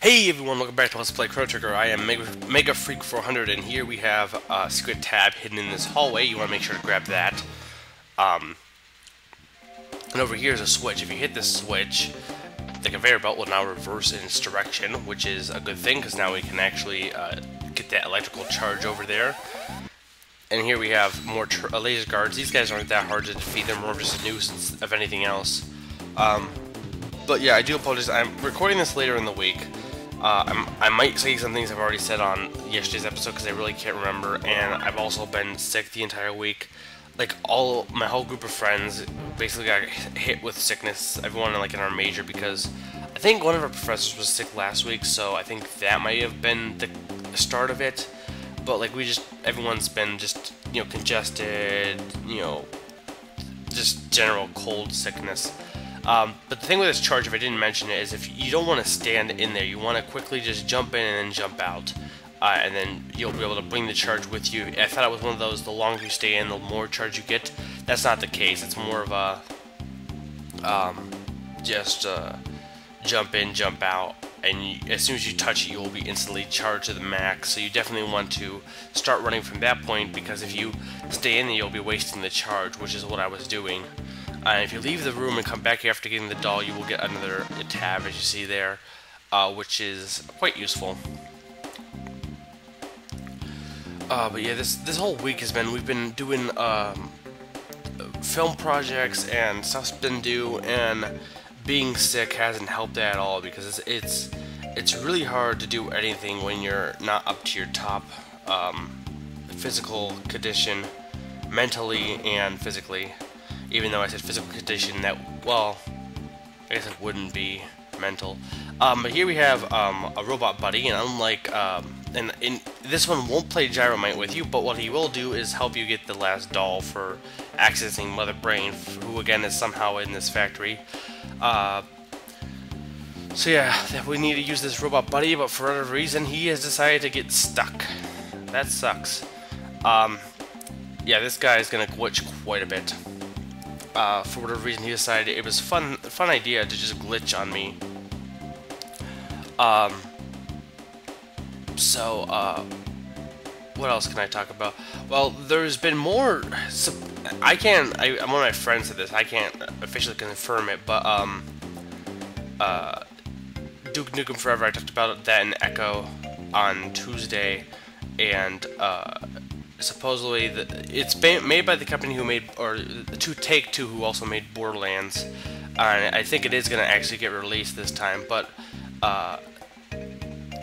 Hey everyone, welcome back to Let's Play Chrono Trigger. I am Mega Freak 400, and here we have a secret tab hidden in this hallway. You want to make sure to grab that. And over here is a switch. If you hit this switch, the conveyor belt will now reverse in its direction, which is a good thing because now we can actually get that electrical charge over there. And here we have more laser guards. These guys aren't that hard to defeat. They're more just a nuisance of anything else. But yeah, I do apologize. I'm recording this later in the week. I might say some things I've already said on yesterday's episode because I really can't remember, and I've also been sick the entire week. Like, my whole group of friends basically got hit with sickness, everyone in our major, because I think one of our professors was sick last week, so I think that might have been the start of it. But everyone's been just, congested, just general cold sickness. But the thing with this charge, if I didn't mention it, is if you don't want to stand in there, you want to quickly just jump in and then jump out. And then you'll be able to bring the charge with you. I thought it was one of those, the longer you stay in, the more charge you get. That's not the case. It's more of a, jump in, jump out. And as soon as you touch it, you will be instantly charged to the max. So you definitely want to start running from that point, because if you stay in there, you'll be wasting the charge, which is what I was doing. And if you leave the room and come back here after getting the doll, you will get another tab, as you see there, which is quite useful. But yeah, this whole week we've been doing film projects and stuff's been due, and being sick hasn't helped at all, because it's really hard to do anything when you're not up to your top physical condition, mentally and physically. Even though I said physical condition, well, I guess it wouldn't be mental. But here we have a robot buddy, and unlike, and this one won't play Gyromite with you, but what he will do is help you get the last doll for accessing Mother Brain, who again is somehow in this factory. So yeah, we need to use this robot buddy, but for whatever reason, he has decided to get stuck. That sucks. Yeah, this guy is gonna glitch quite a bit. For whatever reason, he decided it was a fun idea to just glitch on me. What else can I talk about? Well, there's been more. I'm one of my friends said this. I can't officially confirm it, but Duke Nukem Forever, I talked about that in Echo on Tuesday, and supposedly it's made by the company who made, or Take-Two, who also made Borderlands, and I think it is going to actually get released this time. But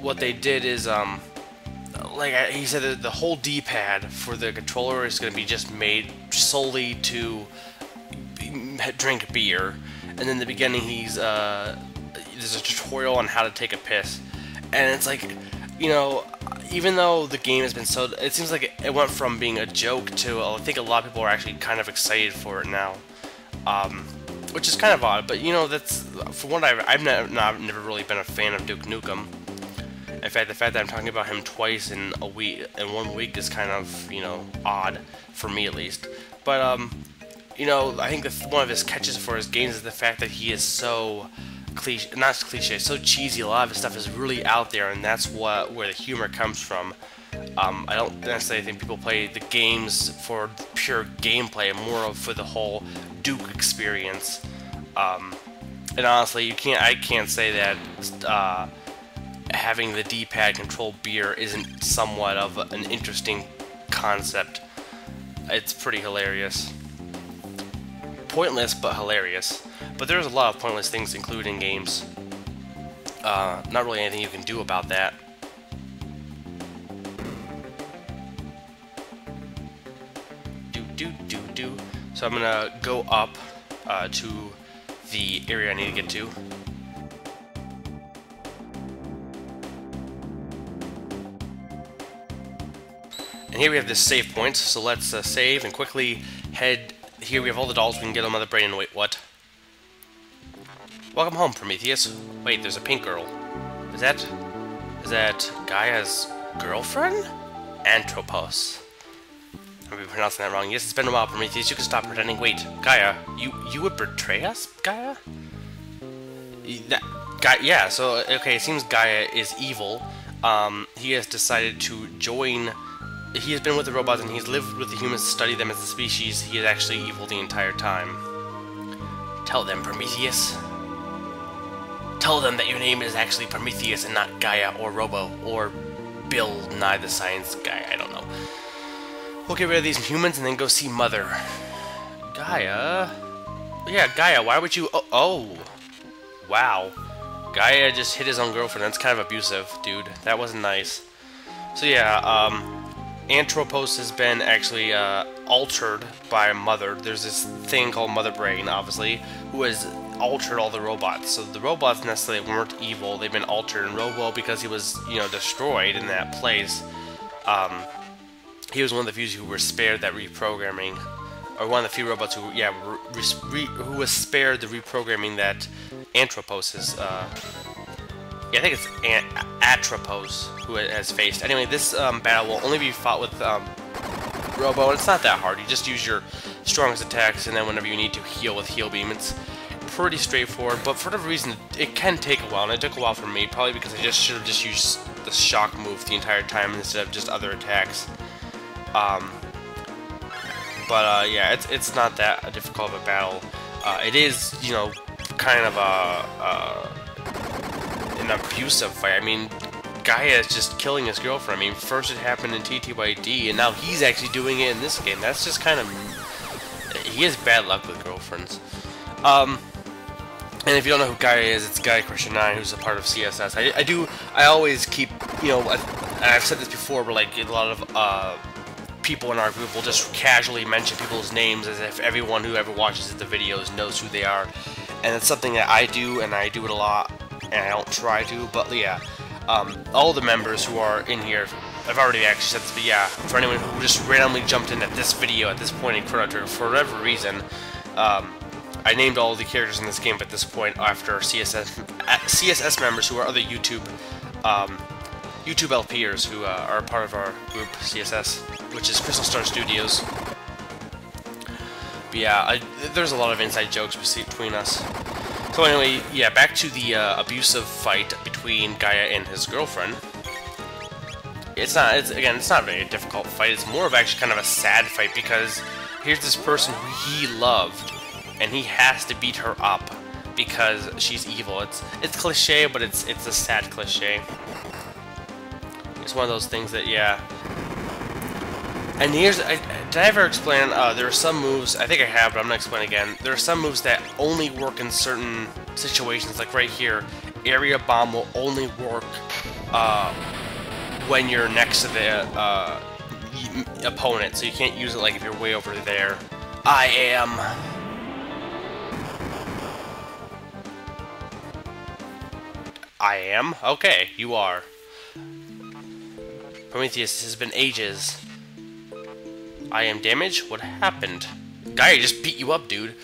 what they did is, he said that the whole D-pad for the controller is going to be just made solely to drink beer, and in the beginning there's a tutorial on how to take a piss, and it's like, even though the game has been it seems like it went from being a joke to, I think a lot of people are actually kind of excited for it now, which is kind of odd. But that's, for what I've never really been a fan of Duke Nukem. In fact, the fact that I'm talking about him twice in 1 week is kind of, odd for me at least. But I think one of his catches for his games is the fact that he is so so cheesy. A lot of his stuff is really out there, and that's where the humor comes from. I don't necessarily think people play the games for pure gameplay, more for the whole Duke experience. And honestly, I can't say that having the D-pad control beer isn't somewhat of an interesting concept. It's pretty hilarious. Pointless, but hilarious. But there's a lot of pointless things included in games. Not really anything you can do about that. So I'm gonna go up to the area I need to get to. And here we have this save point, so let's save and quickly head. Here we have all the dolls we can get on Mother Brain. And wait, what? Welcome home, Prometheus. Wait, there's a pink girl. Is that Gaia's girlfriend? Anthropos. I'm pronouncing that wrong. Yes, it's been a while, Prometheus. You can stop pretending. Wait, Gaia, you would betray us, Gaia? Yeah, so, okay, it seems Gaia is evil. He has decided to join... He has been with the robots and he's lived with the humans to study them as a species. He is actually evil the entire time. Tell them, Prometheus. Tell them that your name is actually Prometheus and not Gaia or Robo or Bill Nye the Science Guy. I don't know. We'll get rid of these humans and then go see Mother. Gaia? Yeah, Gaia, why would you... Oh. Wow. Gaia just hit his own girlfriend. That's kind of abusive, dude. That wasn't nice. So yeah, Anthropos has been actually altered by Mother. There's this thing called Mother Brain, obviously, who has altered all the robots. So the robots necessarily weren't evil. They've been altered. And Robo, because he was, you know, destroyed in that place, he was one of the few who were spared that reprogramming. Or one of the few robots who, yeah, who was spared the reprogramming that Anthropos is, yeah, I think it's Atropos who has faced. Anyway, this battle will only be fought with Robo, and it's not that hard. You just use your strongest attacks, and then whenever you need to heal with Heal Beam, it's pretty straightforward. But for whatever reason, it can take a while, and it took a while for me, probably because I should have just used the shock move the entire time instead of just other attacks. Yeah, it's not that difficult of a battle. It is, you know, kind of an abusive fight. I mean, Gaia is just killing his girlfriend. I mean, first it happened in TTYD, and now he's actually doing it in this game. That's just kind of... He has bad luck with girlfriends. And if you don't know who Gaia is, it's Gaia Christian 9, who's a part of CSS. I always keep, you know, I've said this before, but like a lot of people in our group will just casually mention people's names as if everyone who ever watches the videos knows who they are. And it's something that I do, and I do it a lot, and I don't try to, but yeah, all the members who are in here, I've already actually said this, but yeah, for anyone who just randomly jumped in at this video at this point in Chrono Trigger for whatever reason, I named all the characters in this game at this point after CSS members who are other YouTube LPers who are a part of our group, CSS, which is Crystal Star Studios. But yeah, there's a lot of inside jokes between us. So anyway, yeah, back to the abusive fight between Gaia and his girlfriend. It's not a very difficult fight. It's more of actually kind of a sad fight because here's this person who he loved, and he has to beat her up because she's evil. It's cliche, but it's a sad cliche. It's one of those things that, yeah. And here's, did I ever explain, there are some moves, I think I have, but I'm going to explain again. There are some moves that only work in certain situations, like right here. Area Bomb will only work when you're next to the opponent, so you can't use it like if you're way over there. I am? Okay, you are. Prometheus, it has been ages. I am damaged? What happened? Gaia just beat you up, dude.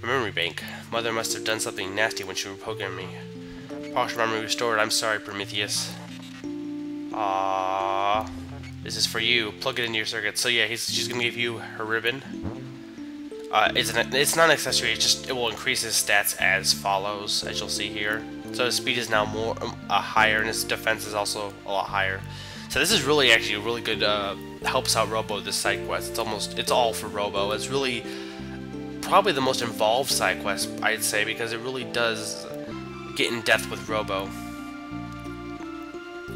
Memory bank. Mother must have done something nasty when she reprogrammed me. Partial memory restored. I'm sorry, Prometheus. Aww. This is for you. Plug it into your circuit. So yeah, she's gonna give you her ribbon. It's not an accessory. It will increase his stats as follows, as you'll see here. So his speed is now more higher, and his defense is also a lot higher. So this is really actually a really good, helps out Robo, this side quest. It's all for Robo. It's really probably the most involved side quest, I'd say, because it really does get in depth with Robo.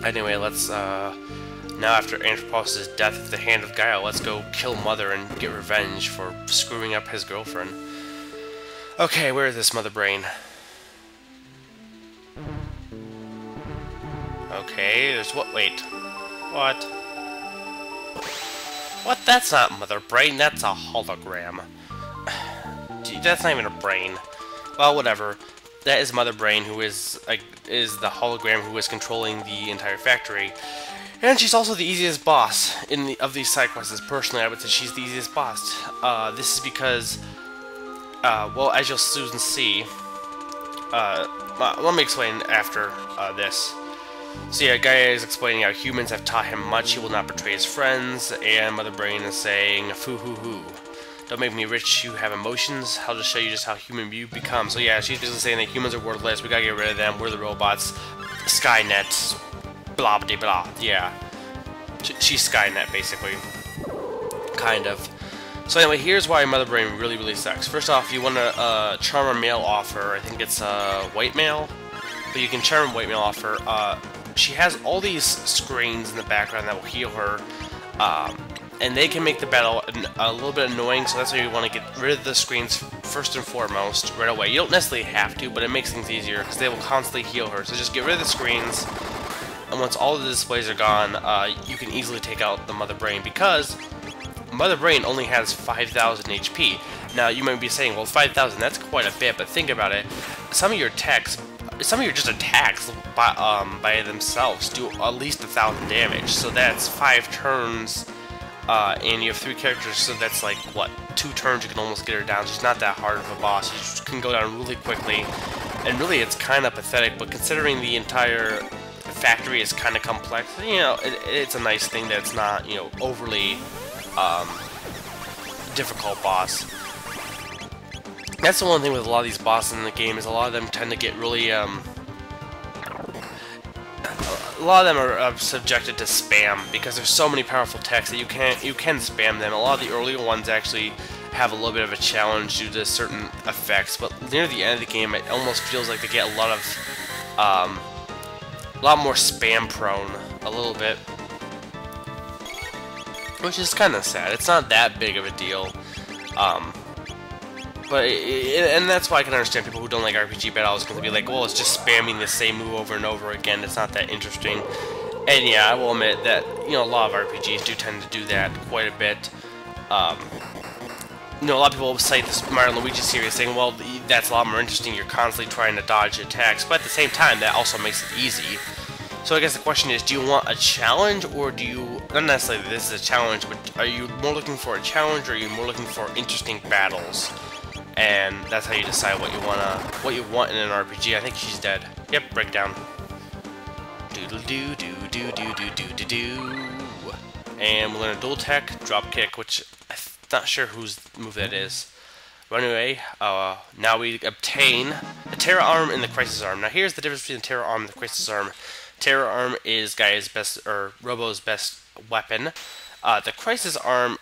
Anyway, let's, now after Anthropos' death at the hand of Gaia, let's go kill Mother and get revenge for screwing up his girlfriend. Okay, where is this Mother Brain? Okay, there's what? Wait. What? What? That's not Mother Brain, that's a hologram. That's not even a brain. Well, whatever. That is Mother Brain, who is the hologram who is controlling the entire factory. And she's also the easiest boss of these side quests. Personally, I would say she's the easiest boss. This is because, well, as you'll soon see, let me explain after this. So yeah, Gaia is explaining how humans have taught him much. He will not betray his friends, and Mother Brain is saying, "Foo hoo hoo. Don't make me rich, you have emotions. I'll just show you just how human you become. So yeah, she's basically saying that humans are worthless, we gotta get rid of them, we're the robots. Skynet, blah blah blah, yeah. She's Skynet, basically. Kind of. So anyway, here's why Mother Brain really, really sucks. First off, you want to charm a male off her. I think it's white male, but you can charm white male off her. She has all these screens in the background that will heal her, and they can make the battle a little bit annoying, so that's why you want to get rid of the screens first and foremost right away. You don't necessarily have to, but it makes things easier because they will constantly heal her. So just get rid of the screens, and once all of the displays are gone, you can easily take out the Mother Brain, because Mother Brain only has 5,000 HP. Now, you might be saying, well, 5,000, that's quite a bit, but think about it. Some of your just attacks by themselves do at least 1,000 damage, so that's 5 turns, and you have 3 characters, so that's like, what, 2 turns you can almost get her down. She's not that hard of a boss. You just can go down really quickly, and really it's kind of pathetic, but considering the entire factory is kind of complex, you know, it's a nice thing that it's not, you know, overly difficult boss. That's the one thing with a lot of these bosses in the game, is a lot of them tend to get really, a lot of them are subjected to spam, because there's so many powerful techs that you can spam them. A lot of the earlier ones actually have a little bit of a challenge due to certain effects, but near the end of the game, it almost feels like they get a lot more spam prone, a little bit. Which is kind of sad. It's not that big of a deal, and that's why I can understand people who don't like RPG battles, going to be like, well, it's just spamming the same move over and over again. It's not that interesting. And yeah, I will admit that, you know, a lot of RPGs do tend to do that quite a bit. You know, a lot of people cite this Mario & Luigi series saying, well, that's a lot more interesting. You're constantly trying to dodge attacks, but at the same time, that also makes it easy. So I guess the question is, do you want a challenge, or do you, not necessarily this is a challenge, but are you more looking for a challenge, or are you more looking for interesting battles? And that's how you decide what you want in an RPG. I think she's dead. Yep, breakdown. Doodle doo doo doo doo doo doo doo doo. And we'll learn a dual tech, drop kick, which I'm not sure whose move that is. But anyway, now we obtain the Terra Arm and the Crisis Arm. Now here's the difference between the Terra Arm and the Crisis Arm. Terra Arm is Robo's best weapon. The Crisis Arm,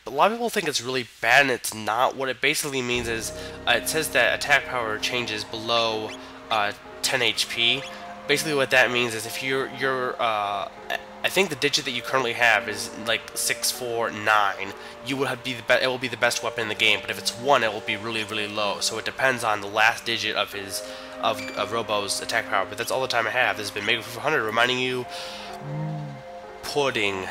a lot of people think it's really bad, and it's not. What it basically means is, it says that attack power changes below 10 HP. Basically what that means is if I think the digit that you currently have is like 649, it will be the best weapon in the game, but if it's 1, it will be really, really low. So it depends on the last digit of Robo's attack power. But that's all the time I have. This has been Mega 400 reminding you, pudding.